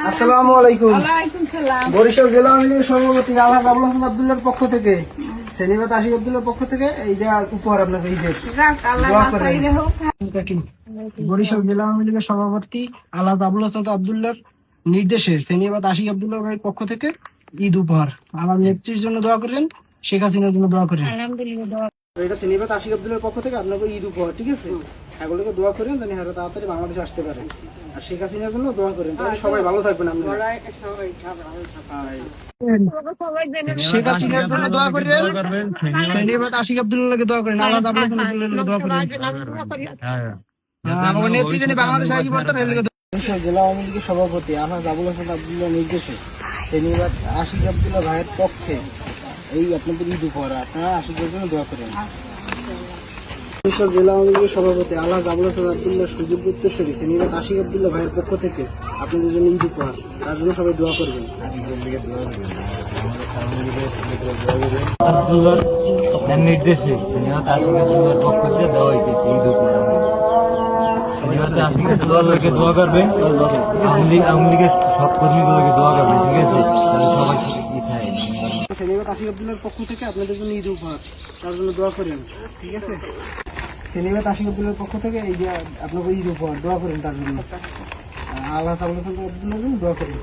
আসসালামু আলাইকুম। ওয়ালাইকুম সালাম। বরিশাল জেলা আওয়ামী লীগের সভাপতি আলহাজ আবুল হাসান আব্দুল্লাহর পক্ষ থেকে, সেনিবাত আশিক আব্দুল্লাহর পক্ষ থেকে এই যে উপহার আপনাকে ঈদের যাক, আল্লাহ দোয়া করেন। বাঁচাই রেখো। বরিশাল জেলা আওয়ামী লীগের সভাপতি আলহাজ আবুল হাসান আব্দুল্লাহর নির্দেশে সেনিবাত আশিক আব্দুল্লাহ ভাইয়ের পক্ষ থেকে ঈদ উপহার। আমার নেত্রীর জন্য দোয়া করেন, শেখ হাসিনার জন্য দোয়া করেন। আলহামদুলিল্লাহ। এটা সেনিবাত আশিক আব্দুল্লাহর পক্ষ থেকে আপনাকে ঈদ উপহার, ঠিক আছে? এগুলোকে দোয়া করেন যেন এরা তাড়াতাড়ি বাংলাদেশে আসতে পারে, আর শেখ হাসিনার জন্য দোয়া করেন, তাহলে সবাই ভালো থাকবেন। আপনারা শেখ হাসিনার জন্য দোয়া করেন, সেনিবাত আশিক আব্দুল্লাহকে দোয়া করেন, আল্লাহ আবুল হাসান আব্দুল্লাহকে দোয়া করেন। আমার নেত্রী যিনি বাংলাদেশে আগে পড়তেন, বরিশাল জেলা আওয়ামী লীগের সভাপতি আলহাজ আবুল হাসান আব্দুল্লাহ নির্দেশে সেনিবাত আশিক আব্দুল্লাহ ভাইয়ের পক্ষে এই আপনাদের ঈদ উপহার, আপনারা আশিকের জন্য দোয়া করেন। বরিশাল জেলা আওয়ামী লীগের সভাপতি আলহাজ আবুল হাসান আব্দুল্লাহ সুযোগ উত্তরসূরি সেনিবাত আশিক আব্দুল্লাহ ভাইয়ের পক্ষ থেকে আপনাদের জন্য ঈদ উপহার, তার জন্য সবাই দোয়া করবেন। নির্দেশে সিনেমাতে আশিকের পক্ষ থেকে দেওয়া হয়েছে ঈদ উপহার। সিনেমাতে আশিকের দোয়া করবেন, আওয়ামী লীগের সব কর্মীগুলোকে দোয়া করবেন, ঠিক আছে? তাহলে সবাই সেনিবাত আশিক আব্দুল্লাহর পক্ষ থেকে আপনাদের জন্য ঈদ উপহার, তার জন্য দোয়া করেন, ঠিক আছে? সেনিবাত আশিক আব্দুল্লাহর পক্ষ থেকে এই যে আপনাকে ঈদ উপহার, দোয়া করেন তার জন্য। আল্লাহ আবুল হাসান আব্দুল্লাহর জন্য দোয়া করেন।